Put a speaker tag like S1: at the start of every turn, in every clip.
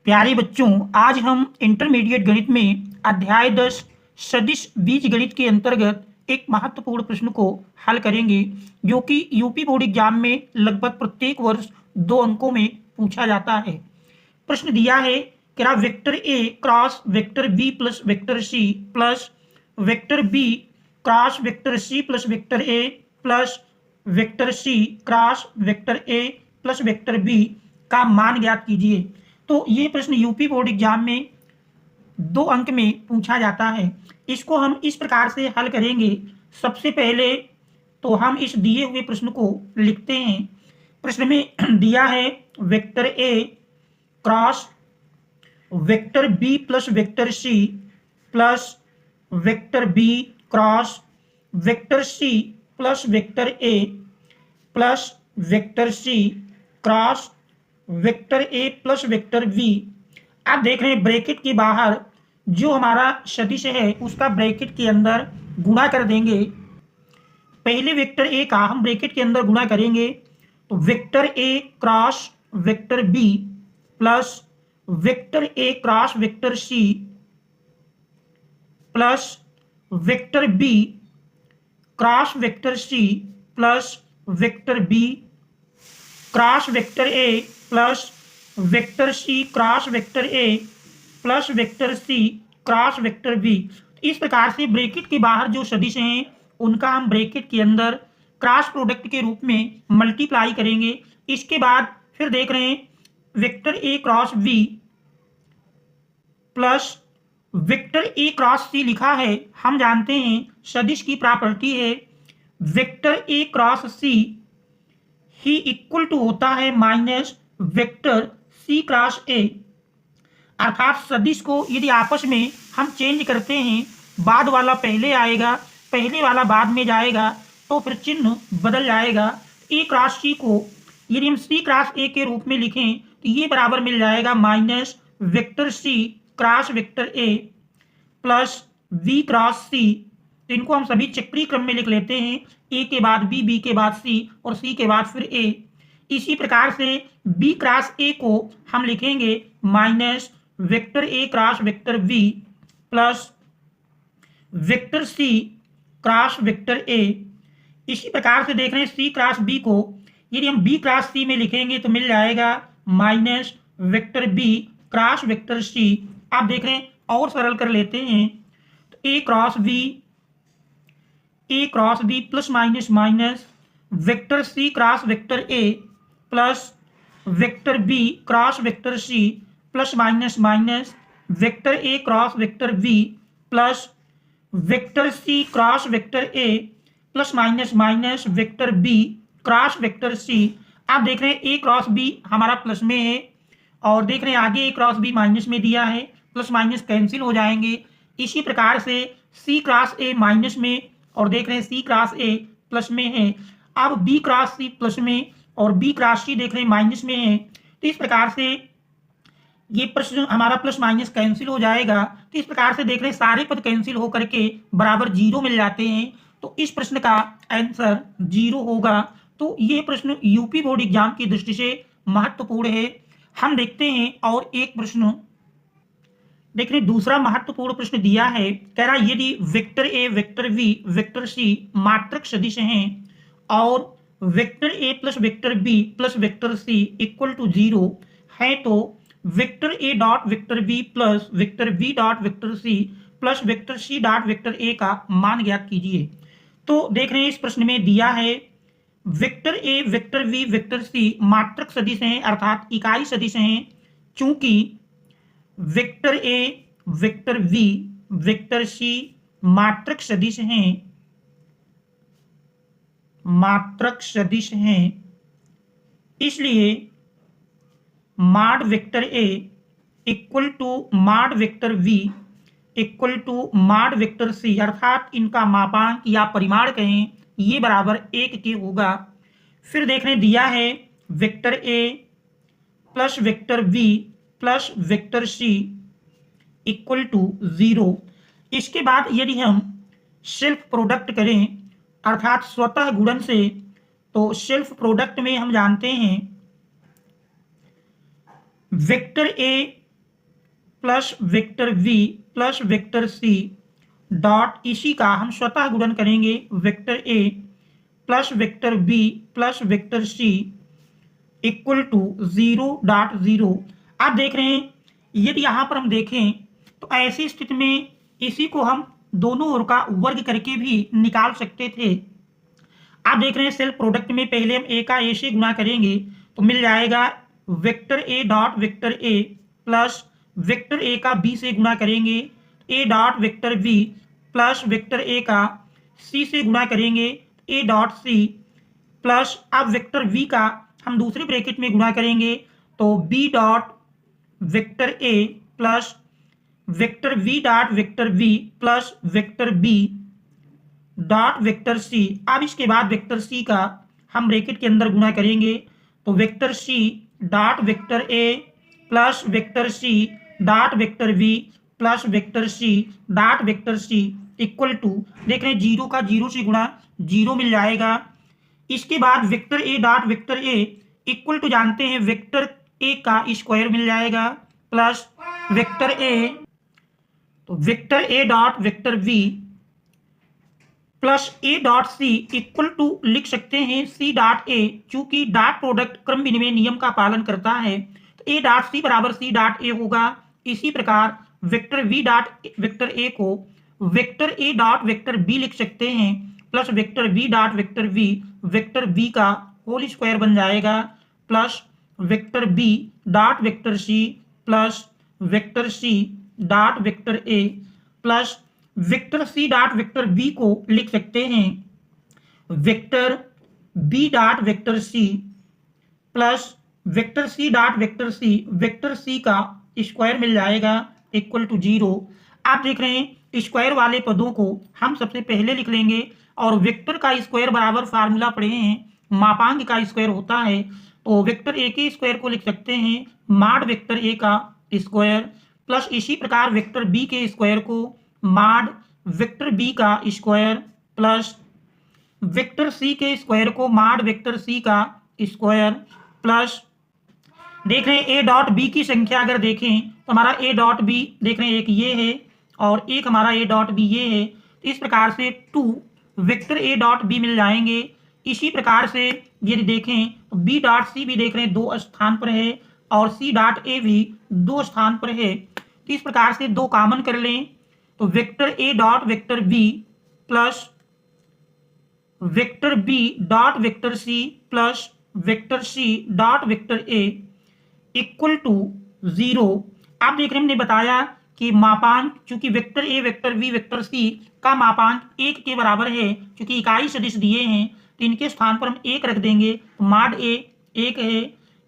S1: प्यारे बच्चों, आज हम इंटरमीडिएट गणित में अध्याय 10 सदिश बीजगणित के अंतर्गत एक महत्वपूर्ण प्रश्न को हल करेंगे, जो कि यूपी बोर्ड एग्जाम में लगभग प्रत्येक वर्ष 2 अंकों में पूछा जाता है। प्रश्न दिया है कि vector A cross vector B plus vector C plus vector B cross vector C plus vector A plus vector C cross vector A plus vector B का मान ज्ञात कीजिए। तो ये प्रश्न यूपी बोर्ड एग्जाम में 2 अंक में पूछा जाता है। इसको हम इस प्रकार से हल करेंगे। सबसे पहले तो हम इस दिए हुए प्रश्न को लिखते हैं। प्रश्न में दिया है vector A cross vector B plus vector C plus vector B cross vector C plus vector A plus vector C cross vector A plus vector B. आप देख रहे हैं ब्रैकेट के बाहर जो हमारा सदिश है उसका ब्रैकेट के अंदर गुणा कर देंगे। पहले वेक्टर ए का हम ब्रैकेट के अंदर गुणा करेंगे तो vector A cross vector B plus vector A cross vector C plus vector B cross vector C plus vector B cross vector A plus vector C cross vector A plus vector C cross vector B. इस प्रकार से bracket के बाहर जो सदिश हैं उनका हम ब्रैकेट के अंदर क्रॉस प्रोडक्ट के रूप में मल्टीप्लाई करेंगे। इसके बाद फिर देख रहे हैं vector A cross B plus vector A cross C लिखा है। हम जानते हैं सदिश की प्रॉपर्टी है वेक्टर ए क्रॉस सी ही इक्वल टू होता है minus vector C cross A. अर्थात सदिश को यदि आपस में हम चेंज करते हैं, बाद वाला पहले आएगा, पहले वाला बाद में जाएगा, तो फिर चिन्ह बदल जाएगा। ए क्रॉस सी को यदि हम सी क्रॉस ए के रूप में लिखें तो ये बराबर मिल जाएगा minus vector C cross vector A plus B cross C. तो इनको हम सभी चक्रीय क्रम में लिख लेते हैं, ए के बाद बी के बाद सी और सी के बाद फिर ए। इसी प्रकार से बी क्रॉस ए को हम लिखेंगे minus vector A cross vector B plus vector C cross vector A. इसी प्रकार से देख रहे हैं सी क्रॉस बी को यदि हम बी क्रॉस सी में लिखेंगे तो मिल जाएगा minus vector B cross vector C. आप देख रहे हैं और सरल कर लेते हैं तो A cross B plus minus minus vector C cross vector A plus vector B cross vector C plus minus minus vector A cross vector B plus vector C cross vector A plus minus minus vector B cross vector C. आप देख रहे हैं A cross B हमारा plus में है और देख रहे हैं आगे ए क्रॉस बी माइनस में दिया है, प्लस माइनस कैंसिल हो जाएंगे। इसी प्रकार से सी क्रॉस ए माइनस में और देख रहे हैं सी क्रॉस ए प्लस में है। अब बी क्रॉस सी प्लस में और बी क्रॉस सी देख रहे हैं माइनस में है। तो इस प्रकार से ये प्रश्न हमारा प्लस माइनस कैंसिल हो जाएगा। तो इस प्रकार से देख रहे हैं सारे पद कैंसिल होकर के बराबर 0 मिल जाते हैं। तो इस प्रश्न का आंसर 0 होगा। तो ये प्रश्न यूपी बोर्ड एग्जाम की दृष्टि से महत्वपूर्ण है। हम देखते हैं और एक प्रश्न देख रहे हैं। दूसरा महत्वपूर्ण प्रश्न दिया है, कह रहा यदि vector A vector B vector C मात्रक सदिश हैं और vector A plus vector B plus vector C equal to 0 है तो vector A dot vector B plus vector B dot vector C plus vector C dot vector A का मान ज्ञात कीजिए। तो देख रहे हैं इस प्रश्न में दिया है vector A vector B vector C मात्रक सदिश हैं अर्थात इकाई सदिश हैं। चूंकि vector A vector B vector C मात्रक सदिश हैं, मात्रक सदिश हैं, इसलिए mod vector A equal to mod vector B equal to mod vector C अर्थात इनका मापांक या परिमाण कहें ये बराबर 1 के होगा। फिर देखने दिया है vector A plus vector B plus vector C equal to 0। इसके बाद यदि हम सेल्फ प्रोडक्ट करें अर्थात स्वतः गुणन से, तो सेल्फ प्रोडक्ट में हम जानते हैं vector A plus vector v plus vector c dot इसी का हम स्वतः गुणन करेंगे vector a plus vector b plus vector c equal to 0.0। आप देख रहे हैं यदि यहाँ पर हम देखें तो ऐसी स्थिति में इसी को हम दोनों ओर का वर्ग करके भी निकाल सकते थे। आप देख रहे हैं सेल्फ प्रोडक्ट में पहले हम ए का ए से गुणा करेंगे तो मिल जाएगा vector A dot vector A plus vector A का बी से गुणा करेंगे A dot vector B plus vector A का सी से गुणा करेंगे ए डॉट सी प्लस अब वेक्टर वी का हम दूसरे ब्रैकेट में गुणा करेंगे तो B dot vector A plus vector V dot vector V plus vector B dot vector C. अब इसके बाद वेक्टर सी का हम ब्रैकेट के अंदर गुणा करेंगे तो vector C dot vector A plus vector C dot vector V plus vector C dot vector C equal to देख रहे हैं जीरो का जीरो से गुणा जीरो मिल जाएगा। इसके बाद vector A dot vector A equal to जानते हैं वेक्टर ए का स्क्वायर मिल जाएगा प्लस वेक्टर ए तो vector A dot vector V plus A dot C equal to लिख सकते हैं सी डॉट ए, चूंकि डॉट प्रोडक्ट क्रम विनिमय नियम का पालन करता है तो ए डॉट सी बराबर सी डॉट ए होगा। इसी प्रकार vector V dot vector A को vector A dot vector B लिख सकते हैं plus vector V dot vector B का होल स्क्वायर बन जाएगा plus vector B dot vector C plus vector C dot vector A plus vector C dot vector B को लिख सकते हैं vector B dot vector C plus vector C dot vector C का square मिल जाएगा equal to 0। आप देख रहे हैं स्क्वायर वाले पदों को हम सबसे पहले लिख लेंगे और वेक्टर का स्क्वायर बराबर फार्मूला पढ़े हैं मापांक का स्क्वायर होता है तो वेक्टर ए के स्क्वायर को लिख सकते हैं माड वेक्टर ए का स्क्वायर प्लस इसी प्रकार वेक्टर बी के स्क्वायर को माड वेक्टर बी का स्क्वायर प्लस वेक्टर सी के स्क्वायर को माड वेक्टर सी का स्क्वायर प्लस देख रहे हैं ए डॉट बी की संख्या अगर देखें तो हमारा ए डॉट बी देख रहे हैं एक ये है और एक हमारा ए डॉट बी ये है। इस प्रकार से 2 वेक्टर ए डॉट बी मिल जाएंगे। इसी प्रकार से यदि देखें तो बी डॉट सी भी देख रहे हैं 2 स्थान पर है और सी डॉट ए भी 2 स्थान पर है। तो इस प्रकार से 2 कॉमन कर लें तो vector A dot vector B plus vector B dot vector C plus vector C dot vector A equal to 0। आप देख रहे हैं हमने बताया कि मापांक चूंकि vector A vector B vector C का मापांक 1 के बराबर है क्योंकि इकाई सदिश दिए हैं तो इनके स्थान पर हम 1 रख देंगे तो माड ए 1 है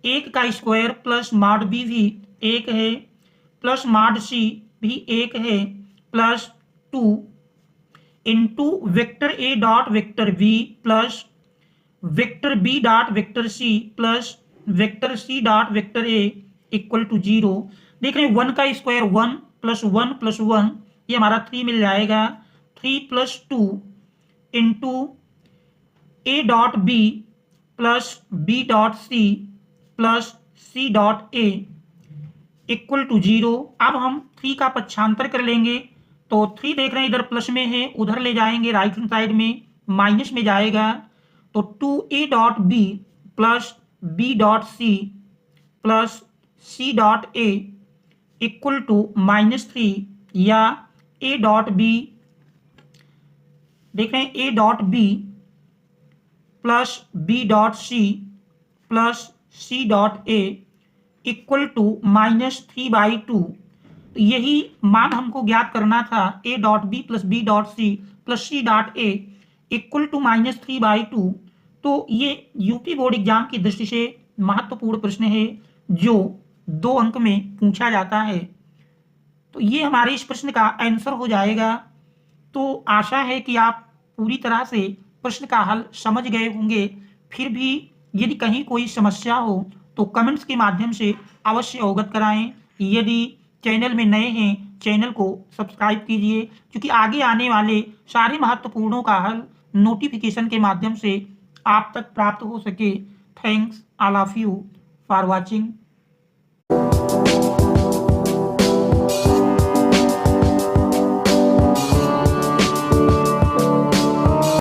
S1: 1 का स्क्वायर प्लस माड बी भी 1 है प्लस माड सी भी 1 है plus 2 into vector A dot vector B plus vector B dot vector C plus vector C dot vector A equal to 0। देख रहे हैं 1 का स्क्वायर 1 प्लस 1 ये हमारा 3 मिल जाएगा 3 plus 2 into A dot B plus B dot C plus C dot A equal to 0। अब हम 3 का पक्षांतर कर लेंगे तो 3 देख रहे हैं इधर प्लस में है उधर ले जाएंगे राइट हैंड साइड में माइनस में जाएगा तो 2 A dot B plus B dot C plus C dot A equal to -3 या ए डॉट बी देख रहे हैं A dot B plus B dot C plus C dot A equal to -3/2। यही मान हमको ज्ञात करना था A dot B plus B dot C plus C dot A equal to -3/2। तो ये यूपी बोर्ड एग्जाम की दृष्टि से महत्वपूर्ण प्रश्न है जो 2 अंक में पूछा जाता है। तो ये हमारे इस प्रश्न का आंसर हो जाएगा। तो आशा है कि आप पूरी तरह से प्रश्न का हल समझ गए होंगे। फिर भी यदि कहीं कोई समस्या हो तो कमेंट्स के माध्यम से अवश्य अवगत कराएं। यदि चैनल में नए हैं चैनल को सब्सक्राइब कीजिए क्योंकि आगे आने वाले सारे महत्वपूर्णों का हल नोटिफिकेशन के माध्यम से आप तक प्राप्त हो सके। Thanks all of you for watching.